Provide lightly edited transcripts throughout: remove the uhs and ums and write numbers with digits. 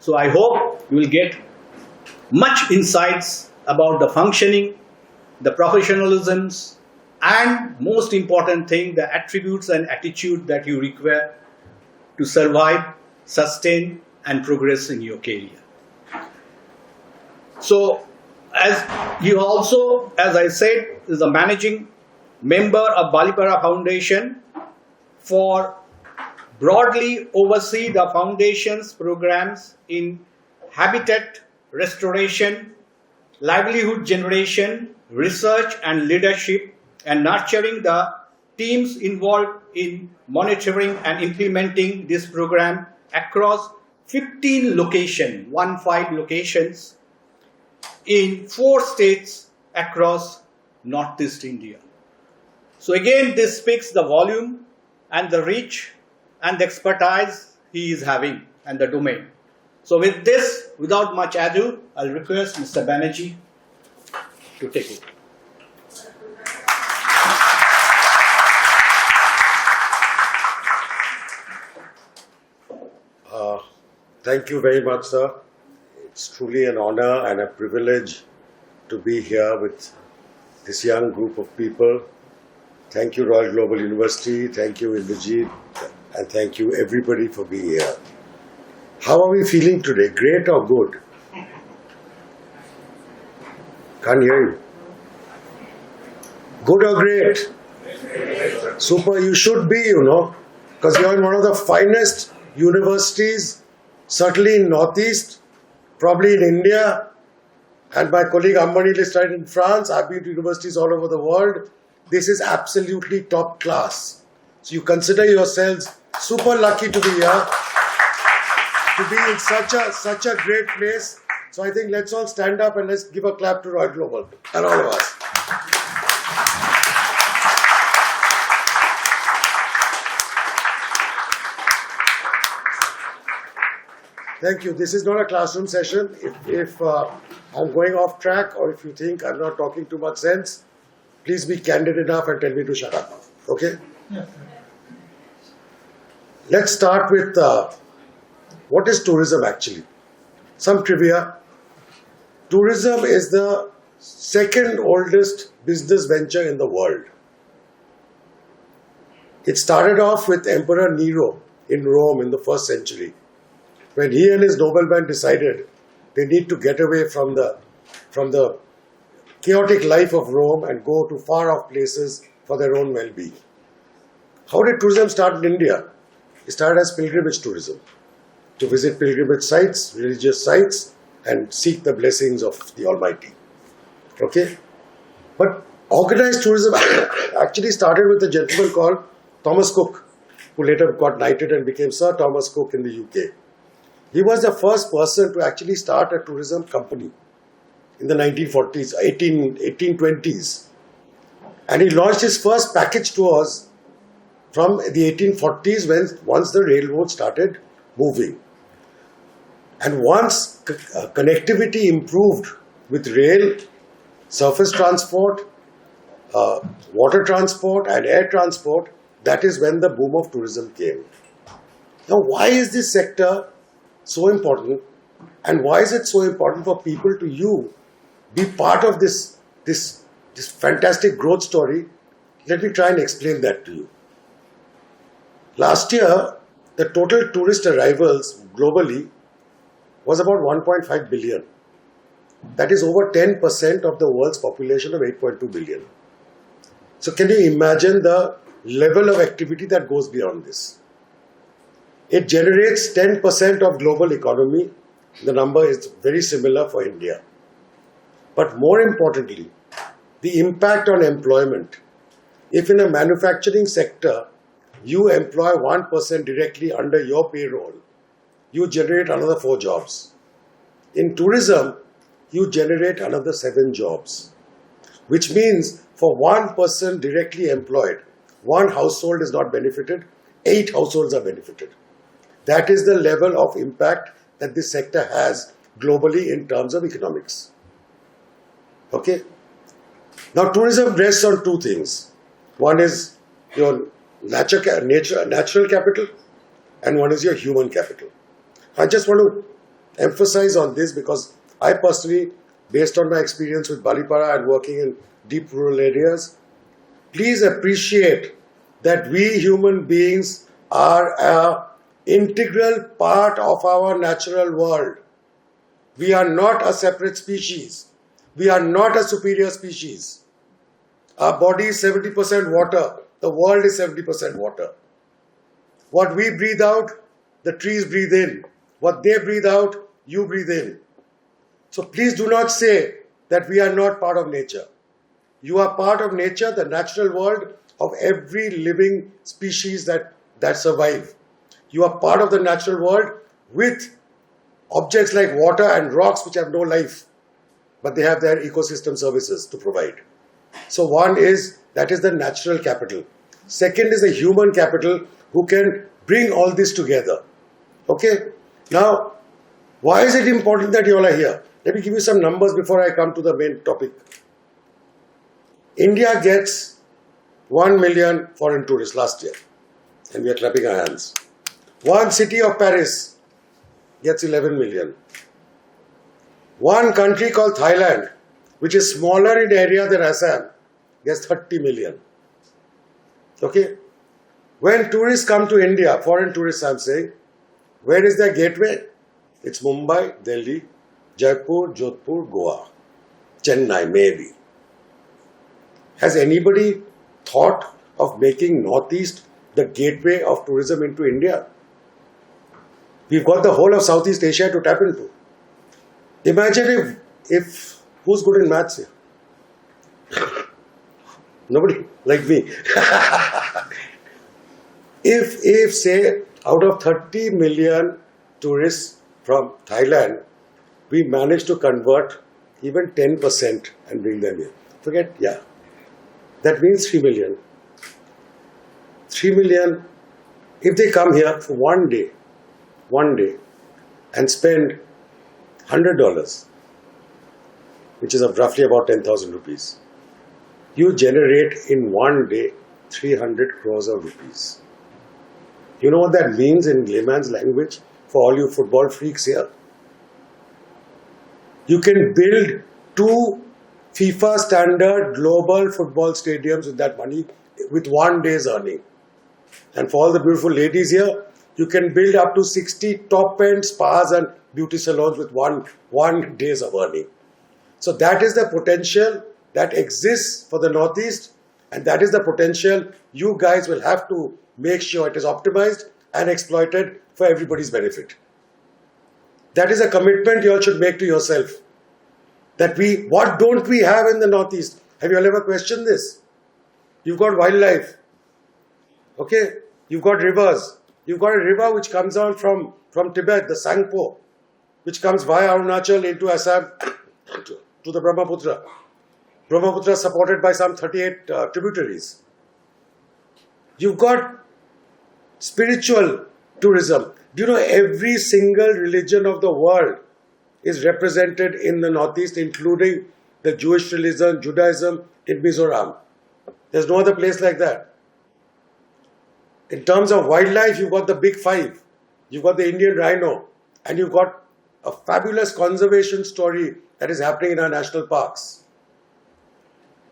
So I hope you will get much insights about the functioning, the professionalisms, and most important thing, the attributes and attitude that you require to survive, sustain, and progress in your career. So, as you also, as I said, is a managing member of Balipara Foundation for broadly oversee the foundation's programs in habitat restoration, livelihood generation, research and leadership, and nurturing the teams involved in monitoring and implementing this program across 15 locations in 4 states across Northeast India. So again, this speaks the volume and the reach and the expertise he is having and the domain. So with this, without much ado, I'll request Mr. Banerjea to take it. Thank you very much, sir. It's truly an honor and a privilege to be here with this young group of people. Thank you, Royal Global University. Thank you, Indrajit. And thank you, everybody, for being here. How are we feeling today? Great or good? Can't hear you. Good or great? Super, you should be, because you're in one of the finest universities, certainly in Northeast, probably in India, and my colleague Ambani is right in France. I've been to universities all over the world. This is absolutely top class. So you consider yourselves super lucky to be here, to be in such a great place. So I think let's all stand up and let's give a clap to Royal Global and all of us. Thank you. This is not a classroom session. If I'm going off track or if you think I'm not talking too much sense, please be candid enough and tell me to shut up. Okay? Yeah. Let's start with what is tourism actually? Some trivia. Tourism is the second oldest business venture in the world. It started off with Emperor Nero in Rome in the 1st century, when he and his noblemen decided they need to get away from the chaotic life of Rome and go to far-off places for their own well-being. How did tourism start in India? It started as pilgrimage tourism, to visit pilgrimage sites, religious sites, and seek the blessings of the Almighty. Okay? But organized tourism actually started with a gentleman called Thomas Cook, who later got knighted and became Sir Thomas Cook in the UK. He was the first person to actually start a tourism company in the 1940s, 1820s. And he launched his first package tours from the 1840s once the railroad started moving. And once connectivity improved with rail, surface transport, water transport and air transport, that is when the boom of tourism came. Now, why is this sector so important, and why is it so important for people to be part of this fantastic growth story? Let me try and explain that to you. Last year, the total tourist arrivals globally was about 1.5 billion. That is over 10% of the world's population of 8.2 billion. So can you imagine the level of activity that goes beyond this? It generates 10% of global economy. The number is very similar for India. But more importantly, the impact on employment. If in a manufacturing sector, you employ one person directly under your payroll, you generate another 4 jobs. In tourism, you generate another 7 jobs. Which means for one person directly employed, one household is not benefited, 8 households are benefited. That is the level of impact that this sector has globally in terms of economics. Okay? Now, tourism rests on 2 things. One is your natural capital, and one is your human capital. I just want to emphasize on this because I personally, based on my experience with Balipara and working in deep rural areas, please appreciate that we human beings are an integral part of our natural world. We are not a separate species. We are not a superior species. Our body is 70% water. The world is 70% water. What we breathe out, the trees breathe in. What they breathe out, you breathe in. So please do not say that we are not part of nature. You are part of nature, the natural world of every living species that survive. You are part of the natural world with objects like water and rocks which have no life, but they have their ecosystem services to provide. So that is the natural capital. Second is the human capital who can bring all this together. Okay? Now, why is it important that you all are here? Let me give you some numbers before I come to the main topic. India gets 1 million foreign tourists last year, and we are clapping our hands. One city of Paris gets 11 million. One country called Thailand, which is smaller in area than Assam, gets 30 million. Okay? When tourists come to India, foreign tourists I'm saying, where is their gateway? It's Mumbai, Delhi, Jaipur, Jodhpur, Goa, Chennai maybe. Has anybody thought of making Northeast the gateway of tourism into India? We've got the whole of Southeast Asia to tap into. Imagine if who's good in maths here? Nobody, like me. If say out of 30 million tourists from Thailand, we manage to convert even 10% and bring them here. That means 3 million. 3 million, if they come here for one day, and spend $100, which is roughly about 10,000 rupees, you generate in one day 300 crores of rupees. You know what that means in layman's language for all you football freaks here? You can build 2 FIFA standard global football stadiums with that money with one day's earning. And for all the beautiful ladies here, you can build up to 60 top-end spas and beauty salons with one day's of earning. So that is the potential that exists for the Northeast, and that is the potential you guys will have to make sure it is optimized and exploited for everybody's benefit. That is a commitment you all should make to yourself. What don't we have in the Northeast? Have you all ever questioned this? You've got wildlife. Okay? You've got rivers. You've got a river which comes out from Tibet, the Sangpo, which comes via Arunachal into Assam to the Brahmaputra. Brahmaputra is supported by some 38 tributaries. You've got spiritual tourism. Do you know every single religion of the world is represented in the Northeast, including the Jewish religion, Judaism in Mizoram? There's no other place like that. In terms of wildlife, you've got the big 5. You've got the Indian rhino, and you've got a fabulous conservation story that is happening in our national parks.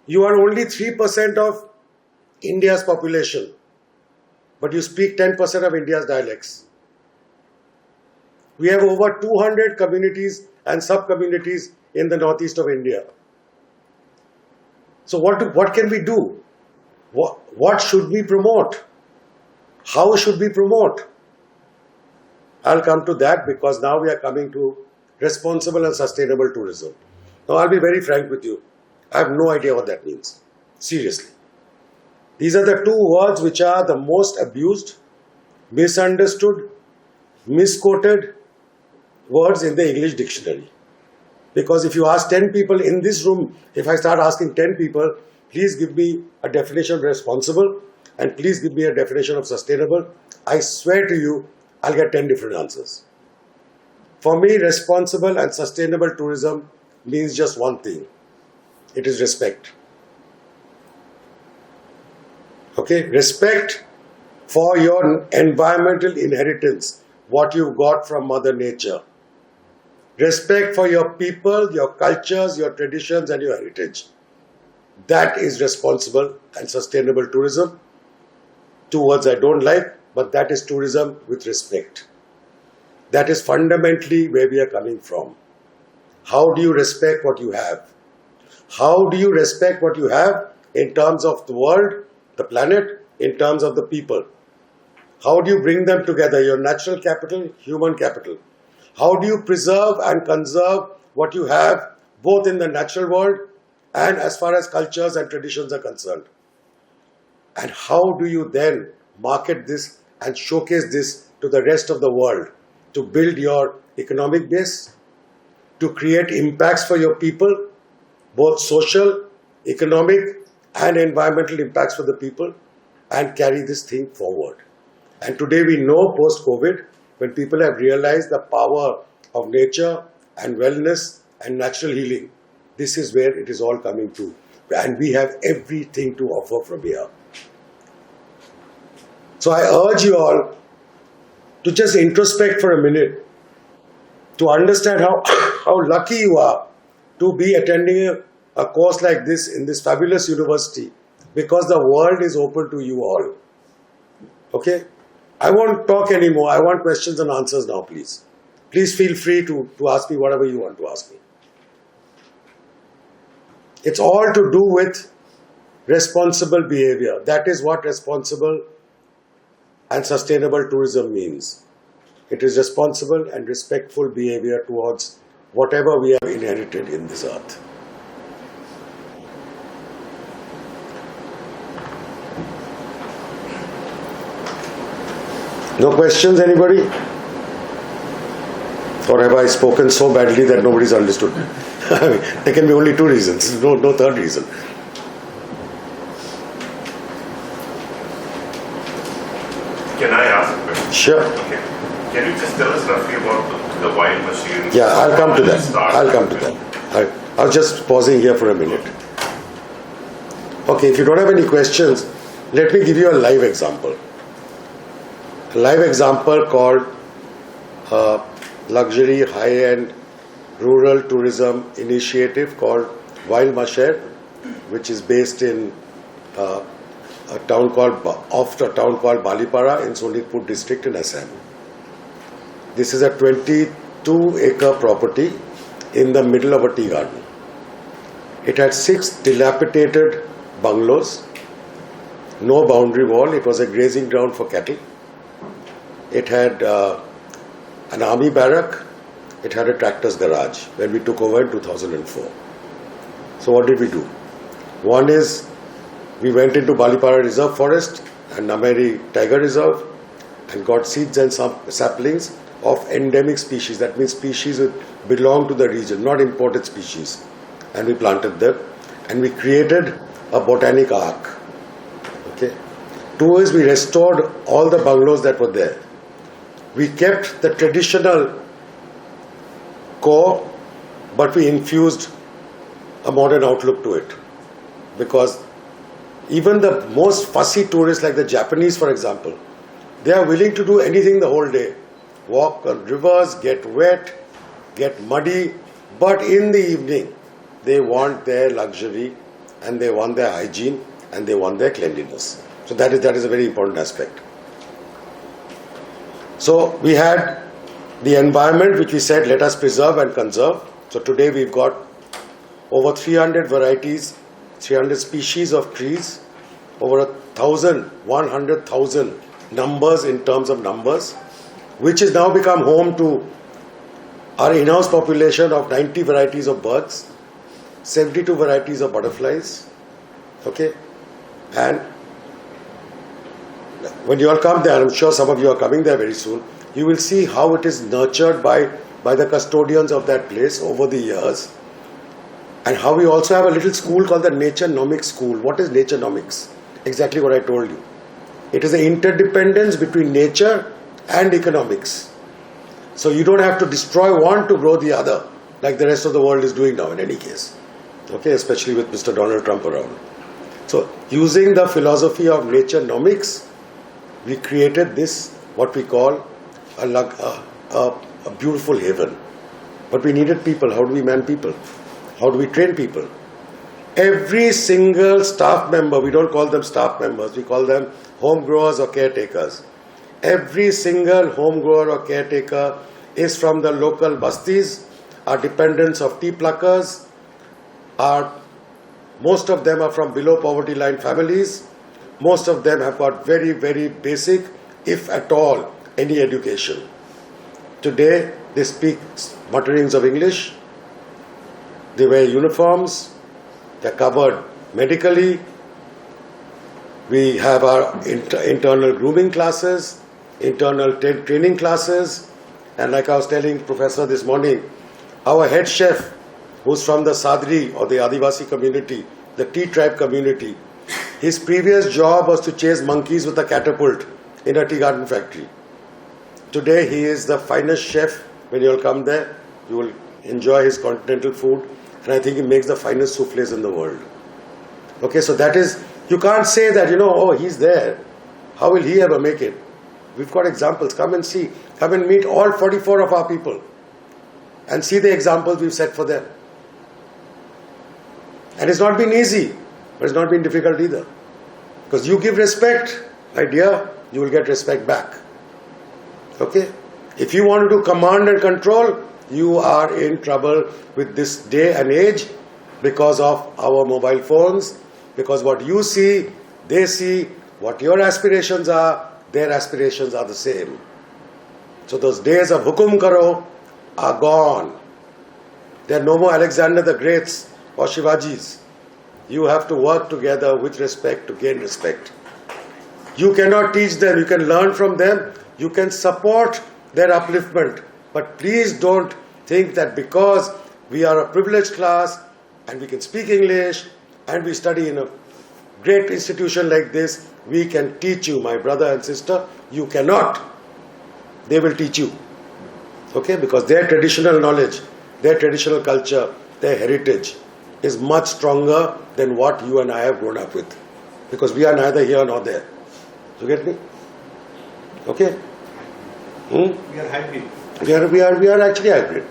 You are only 3% of India's population, but you speak 10% of India's dialects. We have over 200 communities and sub-communities in the northeast of India. So what can we do? What should we promote? How should we promote? I'll come to that because now we are coming to responsible and sustainable tourism. Now I'll be very frank with you. I have no idea what that means. Seriously. These are the 2 words which are the most abused, misunderstood, misquoted words in the English dictionary. Because if you ask 10 people in this room, if I start asking 10 people, please give me a definition of responsible and please give me a definition of sustainable, I swear to you, I'll get 10 different answers. For me, responsible and sustainable tourism means just one thing. It is respect. Okay? Respect for your environmental inheritance, what you've got from Mother Nature. respect for your people, your cultures, your traditions and your heritage. That is responsible and sustainable tourism. Two words I don't like, but that is tourism with respect. That is fundamentally where we are coming from. How do you respect what you have? How do you respect what you have in terms of the world, the planet, in terms of the people? How do you bring them together, your natural capital, human capital? How do you preserve and conserve what you have, both in the natural world and as far as cultures and traditions are concerned? And how do you then market this and showcase this to the rest of the world to build your economic base, to create impacts for your people, both social, economic and environmental impacts for the people, and carry this thing forward? And today we know, post-COVID, when people have realized the power of nature and wellness and natural healing, this is where it is all coming to. And we have everything to offer from here. So I urge you all to just introspect for a minute, to understand how lucky you are to be attending a course like this in this fabulous university, because the world is open to you all. Okay? I won't talk anymore. I want questions and answers now, please. Please feel free to ask me whatever you want to ask me. It's all to do with responsible behavior. That is what responsible and sustainable tourism means. It is responsible and respectful behavior towards whatever we have inherited in this earth. No questions, anybody? Or have I spoken so badly that nobody's understood me? There can be only two reasons, no third reason. Can I ask a question? Sure. Okay. Can you just tell us roughly about the wild machine? Yeah, I'll come to that. I was just pausing here for a minute. Okay, if you don't have any questions, let me give you a live example. A live example called luxury high-end rural tourism initiative called Wild Masher, which is based in a town called Balipara in Sonitpur district in Assam. This is a 22-acre property in the middle of a tea garden. It had 6 dilapidated bungalows, no boundary wall. It was a grazing ground for cattle. It had an army barrack. It had a tractor's garage when we took over in 2004. So what did we do? One is we went into Balipara Reserve Forest and Nameri Tiger Reserve and got seeds and saplings of endemic species. That means species that belong to the region, not imported species. And we planted them and we created a botanic ark. Okay. 2 is we restored all the bungalows that were there. We kept the traditional core, but we infused a modern outlook to it. Because even the most fussy tourists like the Japanese, for example, they are willing to do anything the whole day. Walk on rivers, get wet, get muddy, but in the evening they want their luxury and they want their hygiene and they want their cleanliness. So that is a very important aspect. So we had the environment which we said let us preserve and conserve. So today we've got over 300 varieties, 300 species of trees, over 100,000 numbers in terms of numbers, which has now become home to our in-house population of 90 varieties of birds, 72 varieties of butterflies. Okay, and when you all come there, I'm sure some of you are coming there very soon, you will see how it is nurtured by the custodians of that place over the years, and how we also have a little school called the Naturenomics School. What is Naturenomics? Exactly what I told you. It is an interdependence between nature and economics. So you don't have to destroy one to grow the other, like the rest of the world is doing now in any case. Okay, especially with Mr. Donald Trump around. So using the philosophy of Naturenomics, we created this, what we call a beautiful haven. But we needed people. How do we man people? How do we train people? Every single staff member, we don't call them staff members, we call them home growers or caretakers. Every single home grower or caretaker is from the local bastis, are dependents of tea pluckers, most of them are from below poverty line families. Most of them have got very, very basic, if at all, any education. Today, they speak mutterings of English, they wear uniforms, they're covered medically, we have our internal grooming classes, internal training classes, and like I was telling Professor this morning, our head chef, who's from the Sadri or the Adivasi community, the tea tribe community, his previous job was to chase monkeys with a catapult in a tea garden factory. Today he is the finest chef. When you will come there, you will enjoy his continental food, and I think he makes the finest souffles in the world. Okay, so that is, you can't say that, oh, he's there, how will he ever make it? We've got examples. Come and see, come and meet all 44 of our people and see the examples we've set for them. And it's not been easy, but it's not been difficult either. Because you give respect, my dear, you will get respect back. Okay? If you want to do command and control, you are in trouble with this day and age because of our mobile phones, because what you see, they see, what your aspirations are, their aspirations are the same. So those days of hukum karo are gone. There are no more Alexander the Greats or Shivajis. You have to work together with respect to gain respect. You cannot teach them, you can learn from them, you can support their upliftment. But please don't think that because we are a privileged class and we can speak English and we study in a great institution like this, we can teach you, my brother and sister. You cannot. They will teach you. Okay? Because their traditional knowledge, their traditional culture, their heritage is much stronger than what you and I have grown up with. Because we are neither here nor there. You get me? Okay? We are hybrid. We are actually hybrid.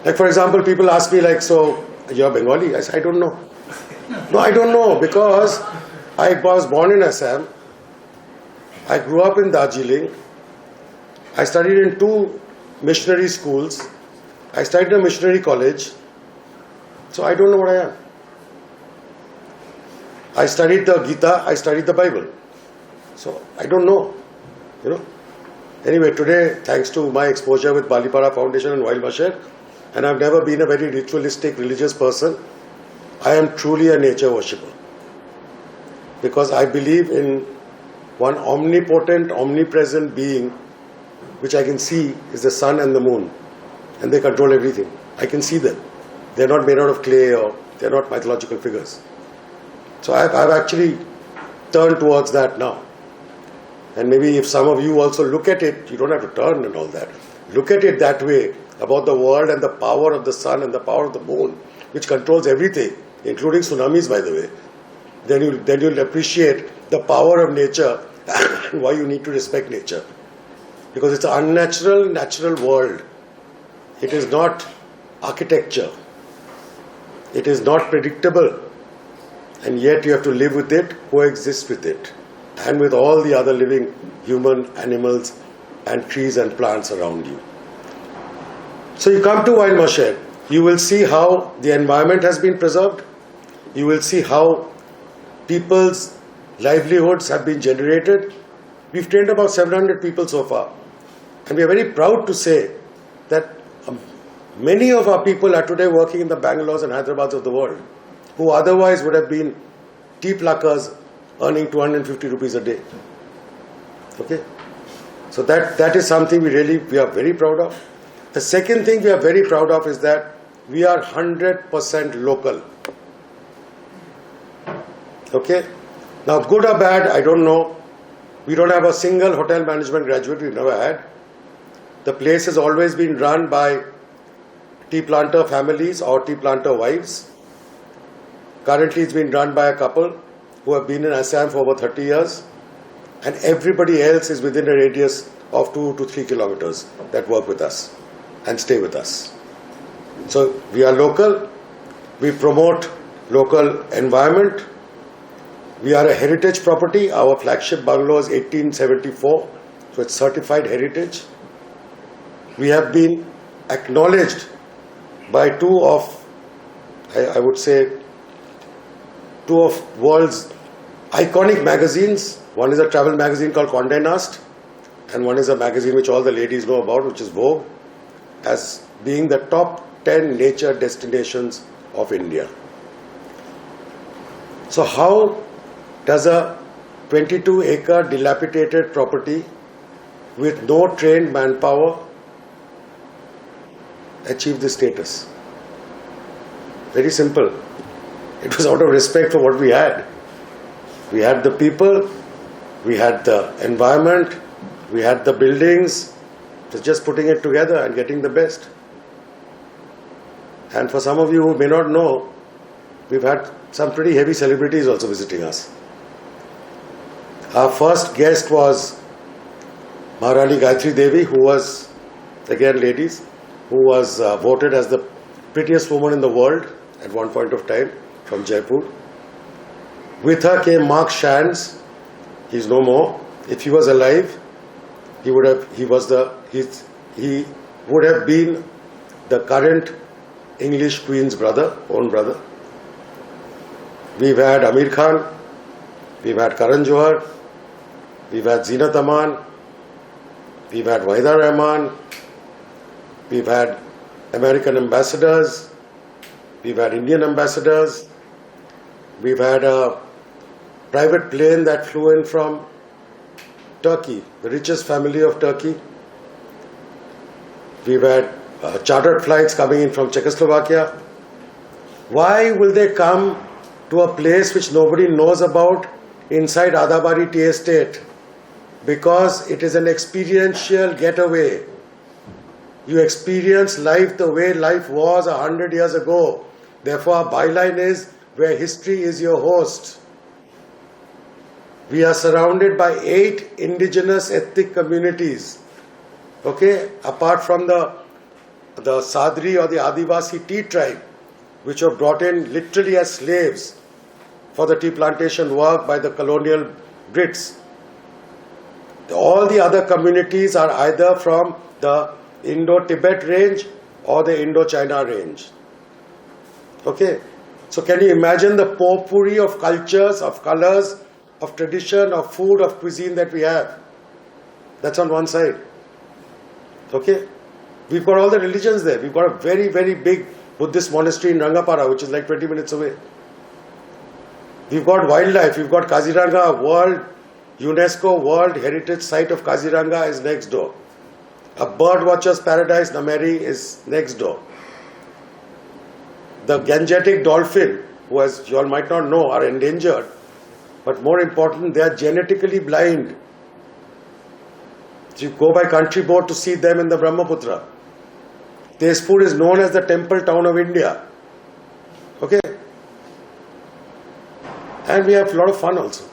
Like for example, people ask me like, so you're Bengali? I say, I don't know. No, I don't know, because I was born in Assam. I grew up in Darjeeling. I studied in 2 missionary schools. I studied in a missionary college. So I don't know what I am. I studied the Gita, I studied the Bible. So I don't know. Anyway, today, thanks to my exposure with Balipara Foundation and Wild Masher, and I've never been a very ritualistic religious person, I am truly a nature worshipper. Because I believe in one omnipotent, omnipresent being, which I can see is the sun and the moon. And they control everything. I can see them. They're not made out of clay or they're not mythological figures. So I've actually turned towards that now. And maybe if some of you also look at it, you don't have to turn and all that. Look at it that way, about the world and the power of the sun and the power of the moon, which controls everything, including tsunamis, by the way. Then you'll appreciate the power of nature and why you need to respect nature. Because it's an unnatural, natural world. It is not architecture. It is not predictable. And yet you have to live with it, coexist with it, and with all the other living human animals and trees and plants around you. So you come to Wild Masher, you will see how the environment has been preserved. You will see how people's livelihoods have been generated. We've trained about 700 people so far. And we are very proud to say that many of our people are today working in the Bangalores and Hyderabad of the world, who otherwise would have been tea pluckers earning 250 rupees a day. Okay? So that is something we are very proud of. The second thing we are very proud of is that we are 100% local. Okay? Now, good or bad, I don't know. We don't have a single hotel management graduate, we've never had. The place has always been run by tea planter families or tea planter wives. Currently, it's been run by a couple who have been in Assam for over 30 years. And everybody else is within a radius of 2 to 3 kilometers that work with us. and stay with us. So we are local, we promote local environment, we are a heritage property. Our flagship bungalow is 1874, so it's certified heritage. We have been acknowledged by I would say, two of world's iconic magazines. One is a travel magazine called Condé Nast, and one is a magazine which all the ladies know about, which is Vogue, as being the top 10 nature destinations of India. So how does a 22-acre dilapidated property with no trained manpower achieve this status? Very simple. It was out of respect for what we had. We had the people, we had the environment, we had the buildings. It was just putting it together and getting the best. And for some of you who may not know, we've had some pretty heavy celebrities also visiting us. Our first guest was Maharani Gayatri Devi, who was, again ladies, who was voted as the prettiest woman in the world at one point of time from Jaipur. With her came Mark Shands. He's no more. If he was alive, he would have been the current English Queen's own brother. We've had Amir Khan, we've had Karan Johar, we've had Zeenat Aman, we've had Wahida Rahman, we've had American ambassadors, we've had Indian ambassadors, we've had a private plane that flew in from Turkey, the richest family of Turkey. We've had chartered flights coming in from Czechoslovakia. Why will they come to a place which nobody knows about inside Adabari tea estate? Because it is an experiential getaway. You experience life the way life was 100 years ago. Therefore, our byline is where history is your host. We are surrounded by 8 indigenous ethnic communities. Okay, apart from the Sadri or the Adivasi tea tribe, which were brought in literally as slaves for the tea plantation work by the colonial Brits. All the other communities are either from the Indo-Tibet range or the Indo-China range. Okay, so can you imagine the potpourri of cultures, of colors, of tradition, of food, of cuisine that we have? That's on one side. Okay, we've got all the religions there. We've got a very, very big Buddhist monastery in Rangapara, which is like 20 minutes away. We've got wildlife. We've got Kaziranga, UNESCO World Heritage Site of Kaziranga is next door. A bird watcher's paradise, Nameri, is next door. The Gangetic dolphin, who, as you all might not know, are endangered, but more important, they are genetically blind. So you go by country boat to see them in the Brahmaputra. Tezpur is known as the temple town of India. Okay? And we have a lot of fun also.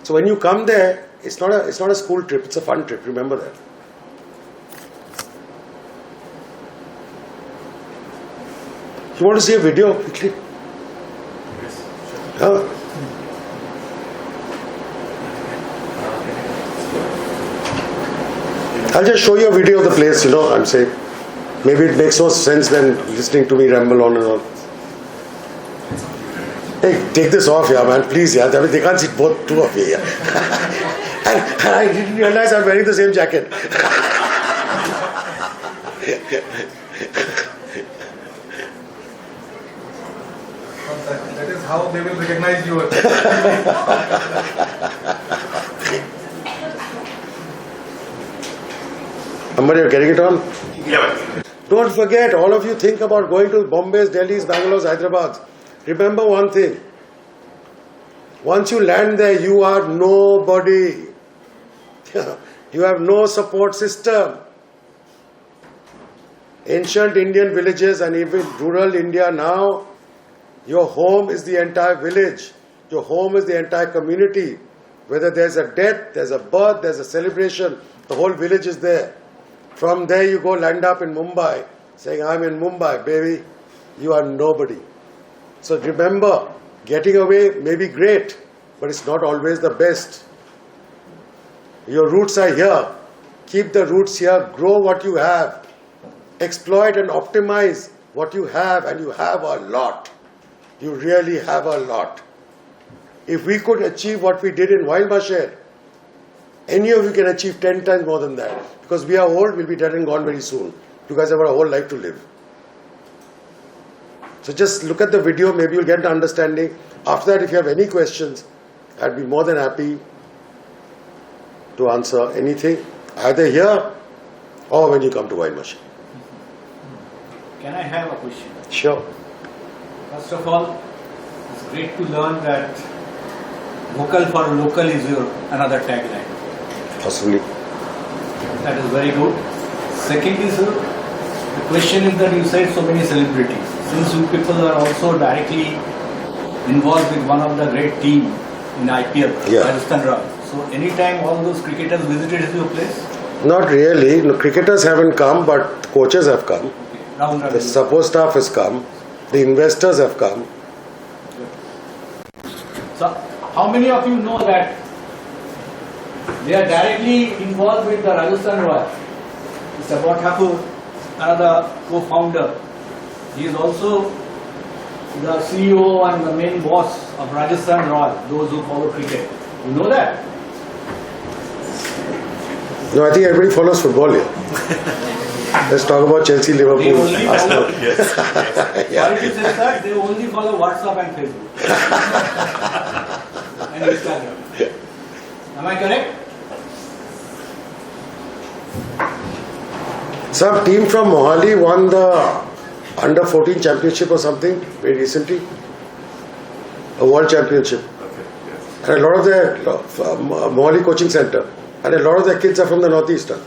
So when you come there, it's not a school trip, it's a fun trip, remember that. You want to see a video quickly? Yes, sure. Huh? I'll just show you a video of the place, I'm saying. Maybe it makes more sense than listening to me ramble on and on. Hey, take this off, yeah, man, please, yeah. I mean, they can't see two of you, yeah. and I didn't realize I'm wearing the same jacket. That is how they will recognize you. Amber, you're getting it on? Yeah. Don't forget, all of you think about going to Bombay's, Delhi's, Bangalore's, Hyderabad's. Remember one thing. Once you land there, you are nobody. You have no support system. Ancient Indian villages and even rural India now, your home is the entire village. Your home is the entire community. Whether there's a death, there's a birth, there's a celebration, the whole village is there. From there you go land up in Mumbai, saying, I'm in Mumbai, baby. You are nobody. So remember, getting away may be great, but it's not always the best. Your roots are here. Keep the roots here. Grow what you have. Exploit and optimize what you have, and you have a lot. You really have a lot. If we could achieve what we did in Wildmashed, any of you can achieve 10 times more than that. Because we are old, we'll be dead and gone very soon. You guys have a whole life to live. So just look at the video, maybe you'll get an understanding. After that, if you have any questions, I'd be more than happy to answer anything, either here or when you come to Wildmashed. Can I have a question? Sure. First of all, it's great to learn that vocal for local is your another tagline. Possibly. That is very good. Second is, the question is that you said so many celebrities. Since you people are also directly involved with one of the great team in IPL, Yeah. Rajasthan Royals. So anytime all those cricketers visited your place? Not really. No, cricketers haven't come, but coaches have come. Okay. Rahul The Dravid. support staff has come. The investors have come. So how many of you know that they are directly involved with the Rajasthan Royals? Mr. Bhattapur, another co-founder, he is also the CEO and the main boss of Rajasthan Royals, those who follow cricket. You know that? No, I think everybody follows football here. Let's talk about Chelsea, They Liverpool, only Arsenal. follow, sorry to say that, they only follow WhatsApp and Facebook. And Instagram. Am I correct? Some team from Mohali won the under 14 championship or something very recently. A world championship. Okay, yes. And a lot of their Mohali coaching center. And a lot of their kids are from the northeastern.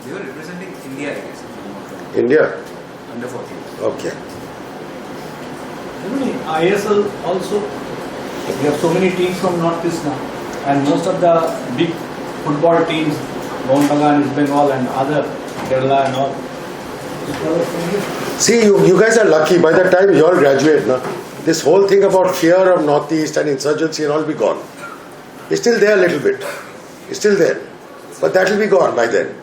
They were representing India, I guess. India. Under 14. Okay. Even in ISL also, we have so many teams from Northeast now, and most of the big football teams, Mohun Bagan, East Bengal, and other Kerala and all. See, you guys are lucky. By the time you all graduate, na, this whole thing about fear of Northeast and insurgency and all will be gone. It's still there a little bit. It's still there. But that will be gone by then.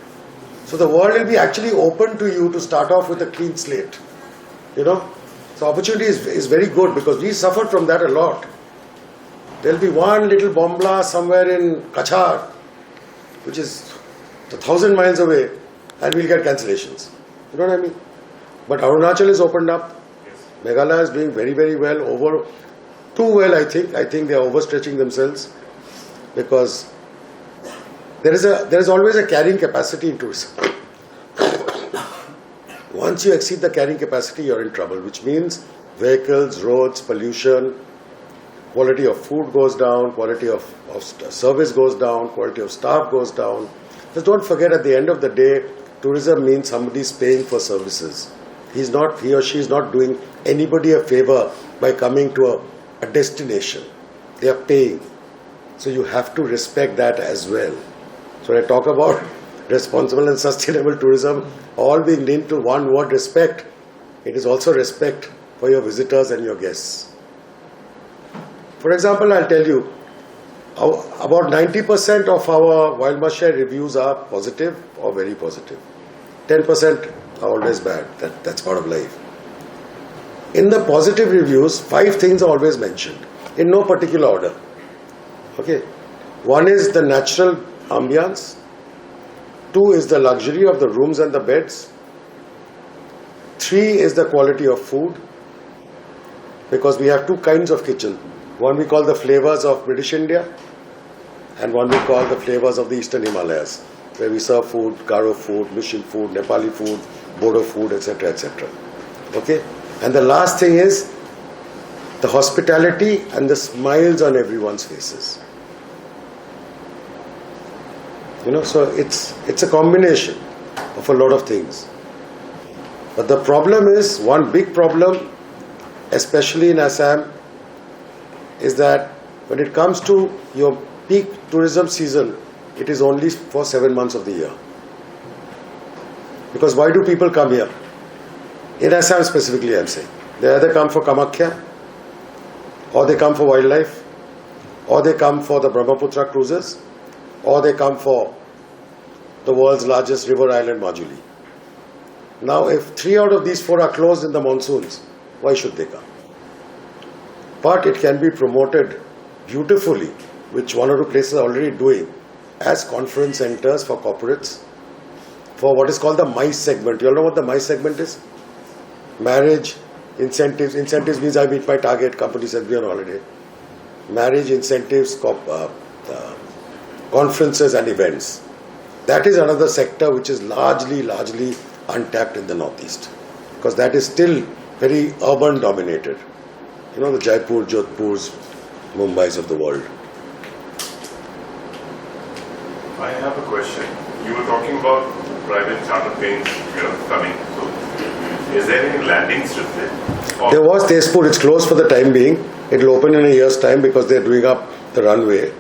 So the world will be actually open to you to start off with a clean slate. You know? So opportunity is very good because we suffered from that a lot. There will be one little bomb blast somewhere in Kachar, which is 1,000 miles away, and we'll get cancellations. You know what I mean? But Arunachal is opened up. Meghalaya is doing very, very well. Too well, I think. I think they are overstretching themselves because there is always a carrying capacity in tourism. Once you exceed the carrying capacity, you're in trouble, which means vehicles, roads, pollution, quality of food goes down, quality of service goes down, quality of staff goes down. Just don't forget, at the end of the day, tourism means somebody is paying for services. He or she is not doing anybody a favor by coming to a destination. They are paying. So you have to respect that as well. So when I talk about responsible and sustainable tourism, all being linked to one word, respect. It is also respect for your visitors and your guests. For example, I'll tell you, about 90% of our Wildmashed reviews are positive or very positive. 10% are always bad. That's part of life. In the positive reviews, 5 things are always mentioned, in no particular order. Okay. One is the natural ambience. 2 is the luxury of the rooms and the beds. 3 is the quality of food, because we have 2 kinds of kitchen. One we call the flavors of British India, and one we call the flavors of the Eastern Himalayas, where we serve food, Garo food, Mission food, Nepali food, Bodo food, etc., etc. Okay? And the last thing is the hospitality and the smiles on everyone's faces. You know, so it's a combination of a lot of things. But the problem is, one big problem, especially in Assam, is that when it comes to your peak tourism season, it is only for 7 months of the year. Because why do people come here? In Assam specifically, I am saying. They either come for Kamakhya, or they come for wildlife, or they come for the Brahmaputra cruises, or they come for the world's largest river island, Majuli. Now, if 3 out of these 4 are closed in the monsoons, why should they come? But it can be promoted beautifully, which one or two places are already doing, as conference centers for corporates, for what is called the MICE segment. You all know what the MICE segment is? Marriage, incentives. Incentives means I meet my target, company sends me on holiday. Marriage, incentives, conferences and events. That is another sector which is largely untapped in the Northeast. Because that is still very urban dominated. You know, the Jaipur, Jodhpurs, Mumbais of the world. I have a question. You were talking about private charter planes, coming. So, is there any landing strip there? There was Tezpur, it's closed for the time being. It will open in a year's time because they're doing up the runway.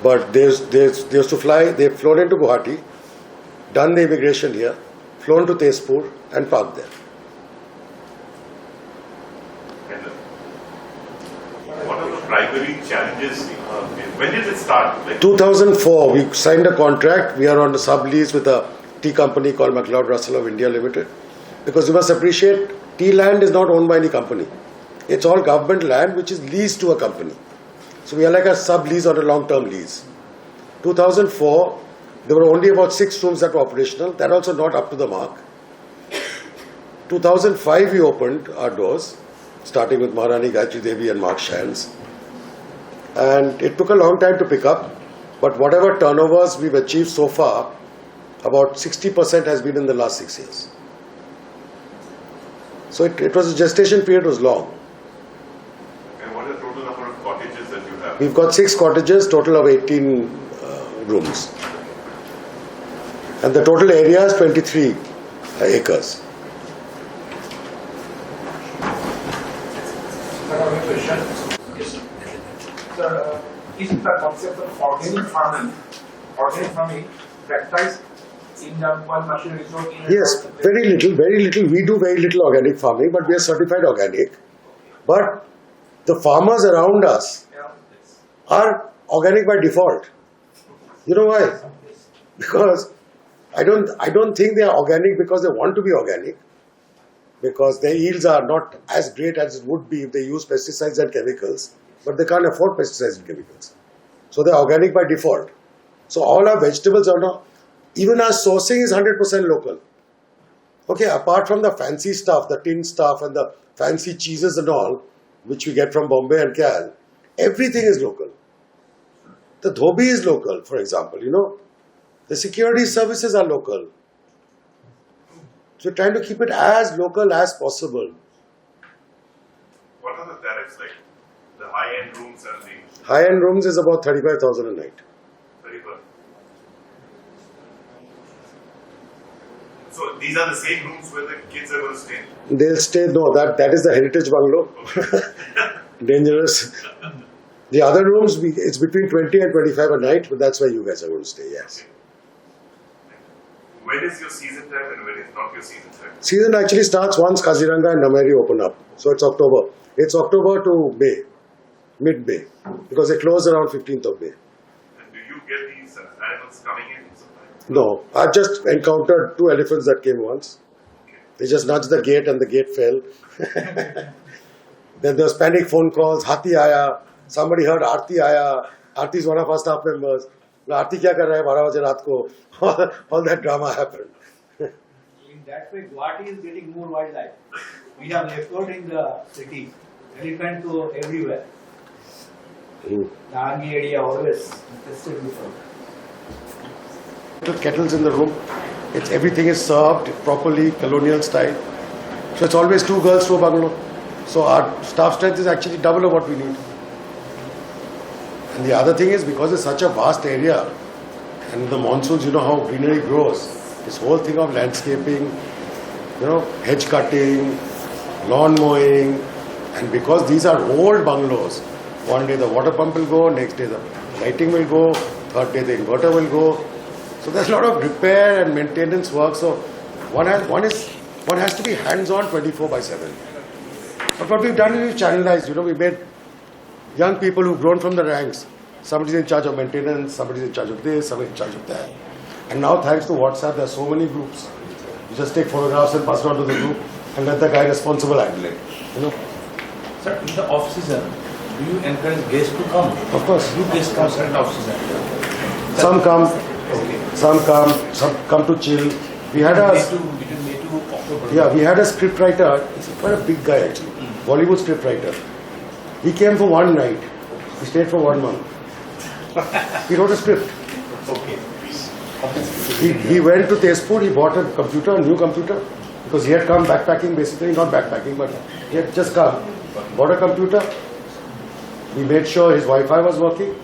But they used to fly, they've flown into Guwahati, done the immigration here, flown to Tezpur and parked there. And what are the primary challenges? When did it start? 2004, we signed a contract. We are on a sublease with a tea company called McLeod Russell of India Limited. Because you must appreciate, tea land is not owned by any company. It's all government land which is leased to a company. So we are like a sublease or a long-term lease. 2004, there were only about 6 rooms that were operational. That also not up to the mark. 2005, we opened our doors, starting with Maharani Gayatri Devi and Mark Shans. And it took a long time to pick up. But whatever turnovers we've achieved so far, about 60% has been in the last 6 years. So it was, a gestation period was long. And what is the total number of cottages that you have? We've got 6 cottages, total of 18 rooms. And the total area is 23 acres. Sir, is the concept of organic farming practiced in the one machine resort? Yes, very little. We do very little organic farming, but we are certified organic. But the farmers around us are organic by default. You know why? Because I don't think they are organic because they want to be organic. Because their yields are not as great as it would be if they use pesticides and chemicals. But they can't afford pesticides and chemicals. So they're organic by default. So all our vegetables are not, even our sourcing is 100% local. Okay, apart from the fancy stuff, the tin stuff and the fancy cheeses and all, which we get from Bombay and Cal, everything is local. The dhobi is local, for example, you know. The security services are local. So we're trying to keep it as local as possible. What are the tariffs like? The high-end rooms and the High-end rooms is about 35,000 a night. very good. So these are the same rooms where the kids are going to stay? They'll stay, no, that is the heritage bungalow. Dangerous. The other rooms, it's between 20 and 25 a night, but that's where you guys are going to stay, yes. When is your season time and when is not your season time? Season actually starts once Kaziranga and Nameri open up. So it's October. It's October to May, mid-May, because they close around 15th of May. And do you get these animals coming in sometimes? No, I've just encountered 2 elephants that came once. They just nudged the gate and the gate fell. Then there was panic phone calls, Hathi aaya. Somebody heard Aarti aaya. Aarti is one of our staff members. Aarti kya kar raha hai 12 baje raat ko? All that drama happened. In that way, Guwahati is getting more wildlife. We have leopard in the city, elephant to everywhere. The army area always infested with them. Little kettles in the room. Everything is served properly, colonial style. So it's always 2 girls to a bungalow. So our staff strength is actually double of what we need. And the other thing is, because it's such a vast area, and in the monsoons, you know how greenery grows. This whole thing of landscaping, you know, hedge cutting, lawn mowing, and because these are old bungalows, one day the water pump will go, next day the lighting will go, third day the inverter will go. So there's a lot of repair and maintenance work. So One has to be hands-on 24/7. But what we've done is we've channelized. We made young people who've grown from the ranks. Somebody's in charge of maintenance, somebody's in charge of this, somebody's in charge of that. And now, thanks to WhatsApp, there are so many groups. You just take photographs and pass it on to the group and let the guy responsible handle it. Sir, in the off-season, do you encourage guests to come? Of course. You guests come in off-season. Some come, Okay. some come to chill. We had Between May to October. Yeah, we had a scriptwriter. He's quite a big guy actually. Bollywood scriptwriter. He came for one night. He stayed for 1 month. He wrote a script. Okay. He went to Tezpur. He bought a computer, a new computer, because he had come backpacking basically, not backpacking, but he had just come. Bought a computer. He made sure his Wi-Fi was working,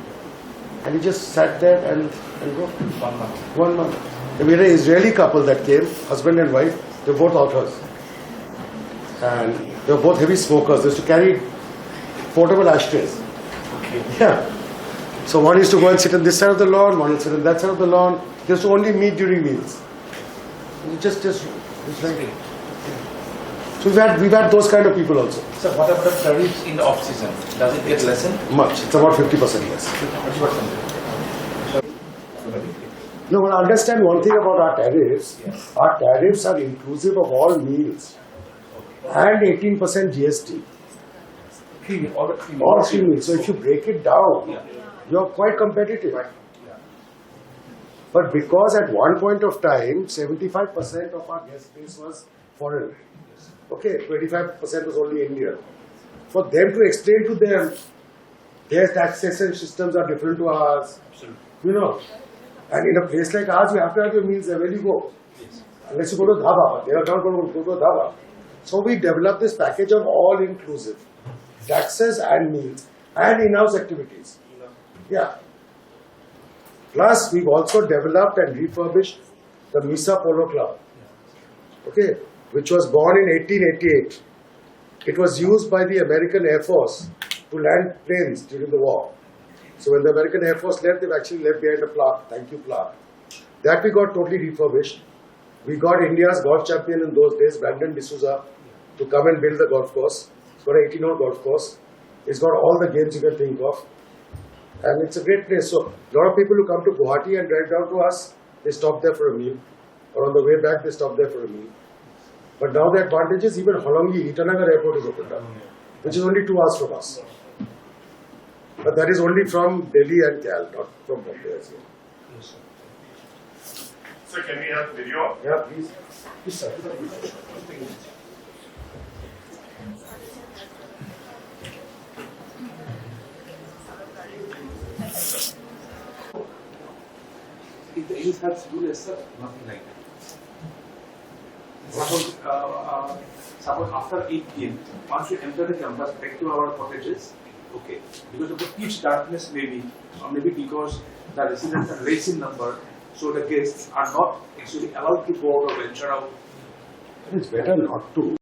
and he just sat there and wrote. 1 month. 1 month. We had an Israeli couple that came, husband and wife. They were both authors. And they were both heavy smokers. They used to carry portable ashtrays. Okay. Yeah. So one used to go and sit on this side of the lawn, one would sit on that side of the lawn. They used to only meet during meals. It's like, so we've had those kind of people also. So what about the tariffs in the off-season? Does it get lessened? Much. It's about 50% less. 50%. No, but understand one thing about our tariffs. Our tariffs are inclusive of all meals and 18% GST. All the three. All 3 meals. So if you break it down, Yeah. you're quite competitive. Yeah. But because at one point of time, 75% of our guest base was foreign. Okay, 25% was only Indian. For them to explain to them, their taxation systems are different to ours. Absolutely. And in a place like ours, you have to have your meals there. Where do you go? Yes. Unless you go to dhaba, they are not going to go to a dhaba. So we developed this package of all inclusive taxes and meals and in-house activities. Yeah. Plus, we've also developed and refurbished the Misa Polo Club. Okay, which was born in 1888. It was used by the American Air Force to land planes during the war. So when the American Air Force left, they've actually left behind a plaque, thank you plaque. That we got totally refurbished. We got India's golf champion in those days, Brandon D'Souza, to come and build the golf course. It's got an 18-hole golf course. It's got all the games you can think of. And it's a great place. So a lot of people who come to Guwahati and drive down to us, they stop there for a meal. Or on the way back, they stop there for a meal. But now the advantage is even Holongi, Itanagar airport is opened up, which is only 2 hours from us. But that is only from Delhi and Cal, not from Bombay as well. Yes, sir. So can we have video? Yeah, please. Yes, sir. If the age has rule as such, Nothing like that. Suppose after 8 p.m., once you enter the campus, back to our cottages, okay, because of the pitch darkness maybe, or maybe because the residents are less in number, so the guests are not actually allowed to go out or venture out. It's better not to.